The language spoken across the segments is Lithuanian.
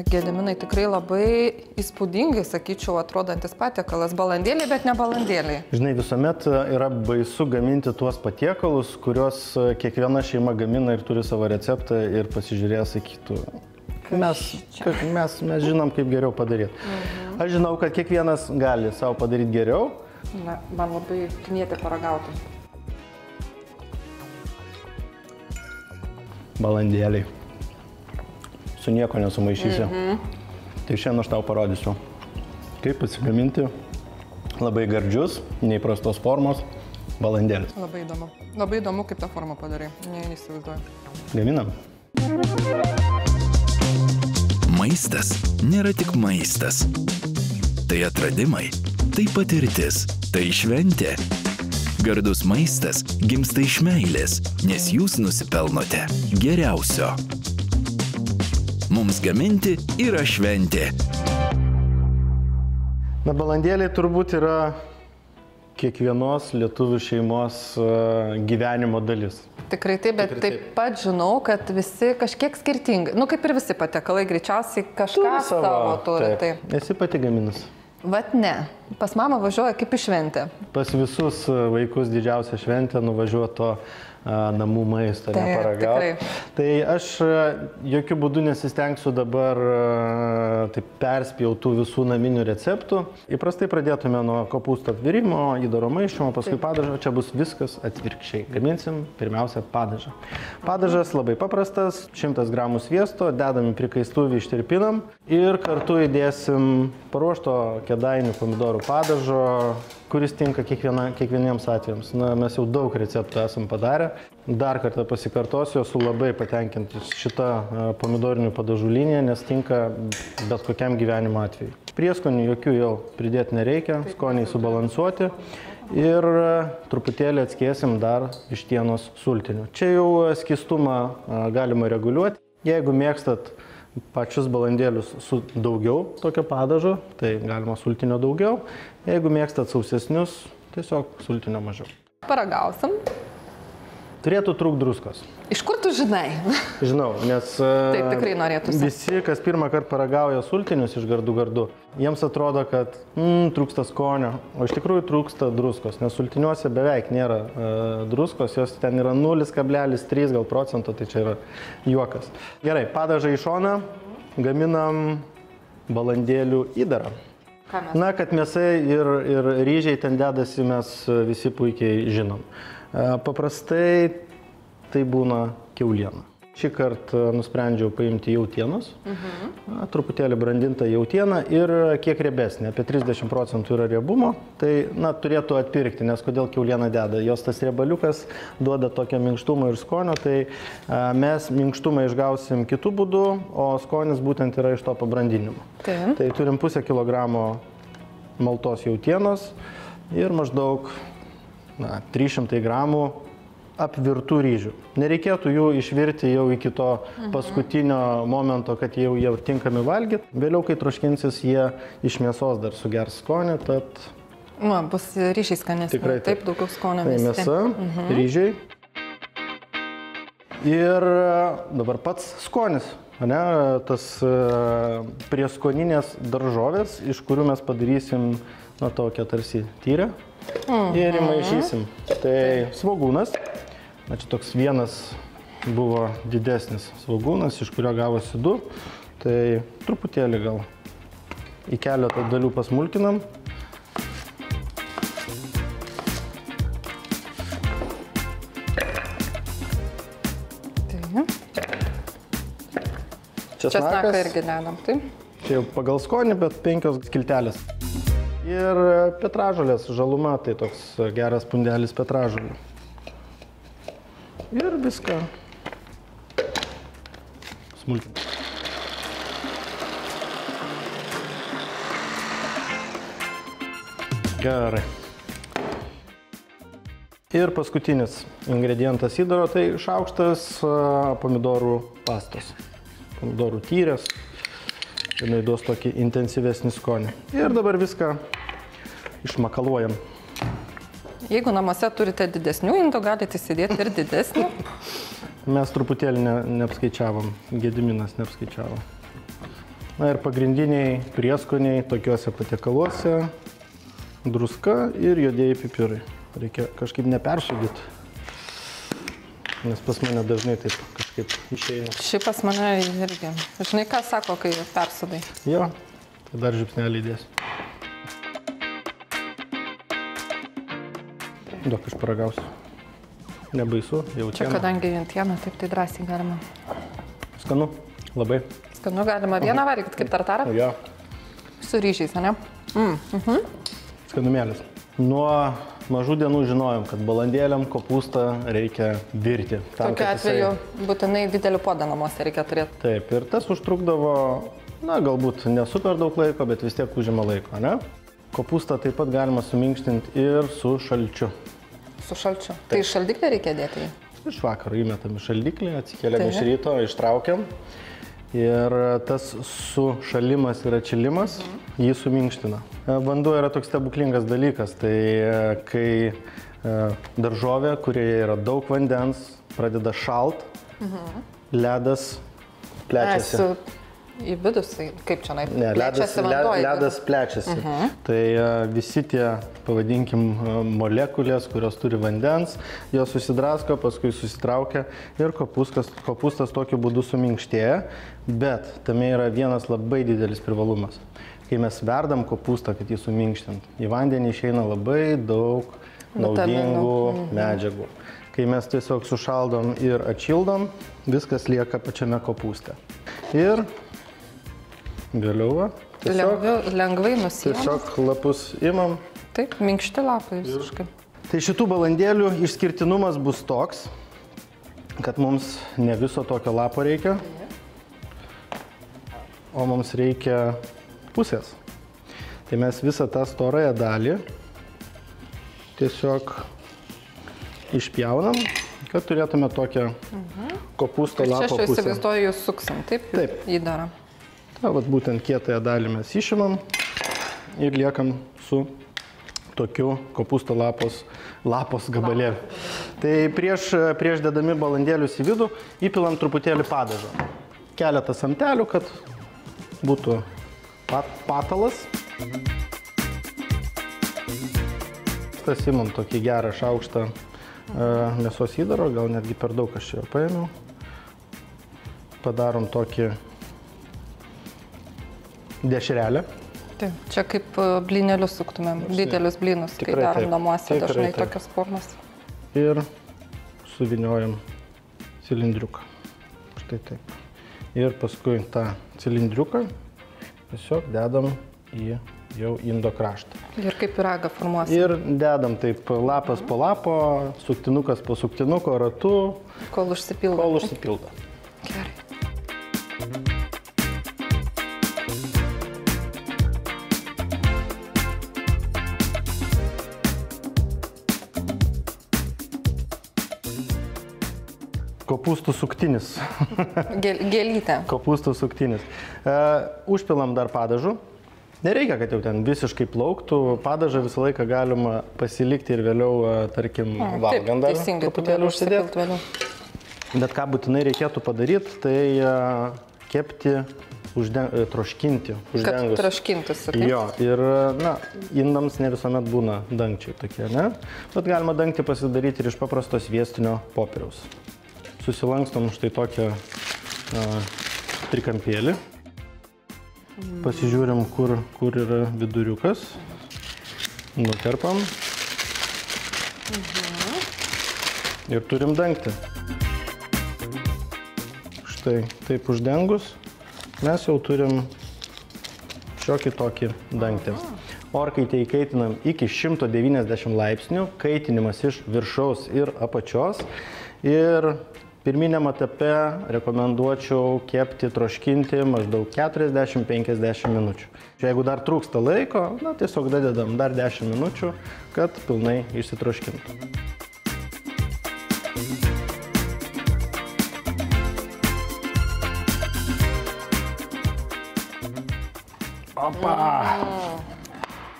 Gediminai, tikrai labai įspūdingai, sakyčiau, atrodantis patiekalas. Balandėliai, bet ne balandėliai. Žinai, visuomet yra baisu gaminti tuos patiekalus, kuriuos kiekviena šeima gamina ir turi savo receptą ir pasižiūrės, sakytų, mes žinom, kaip geriau padaryti. Aš žinau, kad kiekvienas gali savo padaryti geriau. Na, man labai knieti paragauti. Balandėliai. Su nieko nesumaišysi. Tai šiandien aš tau parodysiu, kaip pasigaminti labai gardžius, neįprastos formos balandėlis. Labai įdomu. Labai įdomu, kaip tą formą padarai. Neįsivaizduoju. Gaminam. Maistas nėra tik maistas. Tai atradimai, tai patirtis, tai šventė. Gardus maistas gimsta iš meilės, nes jūs nusipelnote geriausio. Mums gaminti yra šventė. Na, balandėliai turbūt yra kiekvienos lietuvių šeimos gyvenimo dalis. Tikrai taip, bet taip pat žinau, kad visi kažkiek skirtingai. Nu, kaip ir visi patiekalai, greičiausiai kažką savo turi. Taip. Esi pati gaminus? Vat ne. Pas mamą važiuoja kaip į šventę. Pas visus vaikus didžiausia šventė nuvažiuoti to namų maisto, neparagauti. Tai aš jokių būdų nesistengsiu dabar taip perspjautų visų naminių receptų. Įprastai pradėtume nuo kopūstų apvirimo, įdaro maišymo, paskui padažo. Čia bus viskas atvirkščiai. Gaminsim pirmiausia padažą. Padažas labai paprastas, 100 gramų sviesto, dedam į prikaistuvį, ištirpinam ir kartu įdėsim paruošto kėdainių pomidorų padažo, kuris tinka kiekvieniems atvejams. Na, mes jau daug receptų esam padarę. Dar kartą pasikartosiu, esu labai patenkintas šitą pomidorinių padažų liniją, nes tinka bet kokiam gyvenimo atveju. Prieskonių jokių jau pridėti nereikia, skoniai subalansuoti ir truputėlį atskėsim dar vištienos sultinių. Čia jau skystumą galima reguliuoti. Jeigu mėgstat pačius balandėlius su daugiau tokio padažo, tai galima sultinio daugiau. Jeigu mėgstat sausesnius, tiesiog sultinio mažiau. Paragausim. Turėtų trūkti druskos. Iš kur tu žinai? Žinau, nes taip, tikrai norėtųsi. Visi, kas pirmą kartą paragauja sultinius iš gardu, jiems atrodo, kad trūksta skonio, o iš tikrųjų trūksta druskos, nes sultiniuose beveik nėra druskos, jos ten yra 0,3 gal procento, tai čia yra juokas. Gerai, padažą į šoną, gaminam balandėlių įdarą. Na, kad mėsai ir ryžiai ten dedasi, mes visi puikiai žinom. Paprastai tai būna kiauliena. Šį kartą nusprendžiau paimti jautienos, truputėlį brandintą jautieną ir kiek riebesnė, apie 30% yra riebumo, tai turėtų atpirkti, nes kodėl kiauliena deda. Jos tas riebaliukas duoda tokią minkštumą ir skonio, tai mes minkštumą išgausim kitų būdų, o skonis būtent yra iš to pabrandinimo. Tai turim pusę kilogramo maltos jautienos ir maždaug 300 gramų apvirtų ryžių. Nereikėtų jų išvirti jau iki to paskutinio momento, kad jau jie tinkami valgyti. Vėliau, kai troškinsis, jie iš mėsos dar sugers skonį, tad... Bus ryžiai skanesni. Tikrai taip, daugiau skonio tai mėsa, ryžiai. Ir dabar pats skonis. Tas prieskoninės daržovės, iš kurių mes padarysim tokią tarsi tyrę. Ir įmaišysim. Tai svogūnas. Čia toks vienas buvo didesnis svogūnas, iš kurio gavosi 2. Tai truputėlį gal į keletą dalių pasmulkinam. Česnaką irgi dedam, taip? Čia jau pagal skonį, bet 5 skiltelės. Ir petražolės žaluma, tai toks geras pundelis petražolių. Ir viską smulkinam. Gerai. Ir paskutinis ingredientas įdaro, tai šaukštas pomidorų pastos. Pomidorų tyrės. Jinai duos tokį intensyvesnį skonį. Ir dabar viską išmakaluojam. Jeigu namuose turite didesnių indų, galite įsidėti ir didesnį. Mes truputėlį neapskaičiavom, Gediminas neapskaičiavo. Na ir pagrindiniai prieskoniai tokiuose patiekaluose - druska ir juodieji pipirai. Reikia kažkaip nepersūdyti, nes pas mane dažnai taip kažkaip išeina. Šiaip pas mane irgi. Žinai, ką sako, kai persudai? Jo, tai dar žiupsnelį įdėsiu. Duok, aš paragausiu. Nebaisu, jaučiu. Čia kadangi vientiena, taip tai drąsiai galima. Skanu, labai. Skanu galima vieną valgyti kaip tartarą? Jo. Su ryžiais, ne? Skanumėlis. Nuo mažų dienų žinojom, kad balandėliam kopūstą reikia virti. Tokiu atveju būtinai didelį puodą namuose reikia turėti. Taip, ir tas užtrukdavo, na, galbūt ne super daug laiko, bet vis tiek užima laiko, ne? Kopūstą taip pat galima suminkštinti ir su šalčiu. Su šalčiu. Tai iš šaldiklį reikia dėti jį? Iš vakaro įmetam į šaldiklį, atsikeliam iš ryto, ištraukiam. Ir tas sušalimas ir atšilimas jį suminkština. Vanduo yra toks stebuklingas dalykas, tai kai daržovė, kurioje yra daug vandens, pradeda šalt, ledas plečiasi. Į vidus, kaip čia naip? Ne, ledas plečiasi. Tai visi tie, pavadinkim, molekulės, kurios turi vandens, jos susidrasko, paskui susitraukia ir kopūstas tokiu būdu suminkštėja. Bet tame yra vienas labai didelis privalumas. Kai mes verdam kopūstą, kad jį suminkštint, į vandenį išeina labai daug naudingų medžiagų. Kai mes tiesiog sušaldom ir atšildom, viskas lieka pačiame kopūste. Ir vėliau, lengvai nusiimam. Tiesiog lapus imam. Taip, minkšti lapai visiškai. Tai šitų balandėlių išskirtinumas bus toks, kad mums ne viso tokio lapo reikia, o mums reikia pusės. Tai mes visą tą storąją dalį tiesiog išpjaunam, kad turėtume tokią kopūsto lapo pusę. Čia aš įsivaizduoju, jūs suksim, taip? Taip. Įdarą. Ta, vat būtent kietąją dalį mes išimam ir liekam su tokiu kopūsto lapos gabalėliu. Tai prieš dedami balandėlius į vidų įpilam truputėlį padažo. Keletą samtelių, kad būtų patalas. Tas imam tokį gerą šaukštą mėsos įdaro, gal netgi per daug aš čia jo paėmiau. Padarom tokį dešrelę. Taip, čia kaip blynelius suktumėm, didelius blynus, kai darom namuose dažnai tokios formos. Ir suviniojam cilindriuką. Štai taip. Ir paskui tą cilindriuką tiesiog dedam į jau indo kraštą. Ir kaip pyragą formuosim. Ir dedam taip lapas po lapo, suktinukas po suktinuko ratu. Kol užsipildo. Kol užsipildo. Gerai. Kopūstų suktinis. Gėlytė. Kopūstų suktinis. Užpilam dar padažų. Nereikia, kad jau ten visiškai plauktų. Padažą visą laiką galima pasilikti ir vėliau, tarkim, valgant dar truputėlį užsidėti. Bet ką būtinai reikėtų padaryti, tai kepti, troškinti. Kad troškintųsi. Jo, ir, na, indams ne visuomet būna dangčiai tokie, ne? Bet galima dangtį pasidaryti ir iš paprasto sviestinio popieriaus. Susilankstom štai tokią trikampėlį. Pasižiūrim, kur yra viduriukas. Nukerpam. Ir turim dangtį. Štai taip uždengus, mes jau turim šiokį tokį dangtį. Orkaitę įkaitinam iki 190 laipsnių, kaitinimas iš viršaus ir apačios. Ir pirminiam etape rekomenduočiau kepti, troškinti maždaug 40-50 minučių. Jeigu dar trūksta laiko, na, tiesiog dadedam dar 10 minučių, kad pilnai išsitroškintų. Opa!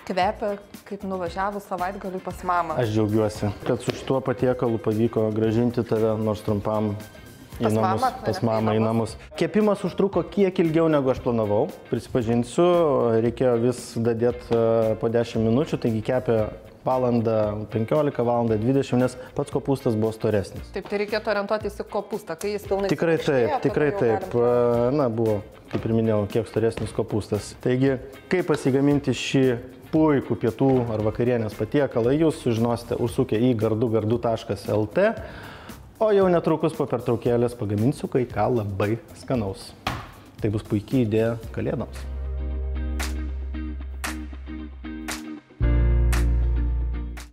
Kvepia, kaip nuvažiavus savaitgaliui pas mamą. Aš džiaugiuosi, kad su šituo patiekalu pavyko grąžinti tave nors trumpam pas mamą į namus. Kepimas užtruko kiek ilgiau negu aš planavau, prisipažinsiu, reikėjo vis dadėti po 10 minučių, taigi kepė valandą 15, valandą 20, nes pats kopūstas buvo storesnis. Taip, tai reikėtų orientuotis į kopūstą, kai jis pilnai Tikrai taip. Na, buvo, kaip ir minėjau, kiek storesnis kopūstas. Taigi, kaip pasigaminti šį puikų pietų ar vakarienės patiekalą, jūs sužinosite užsukę į gardu.lt, o jau netrukus po pertraukėlės pagaminsiu kai ką labai skanaus. Tai bus puikiai idėja kalėdoms.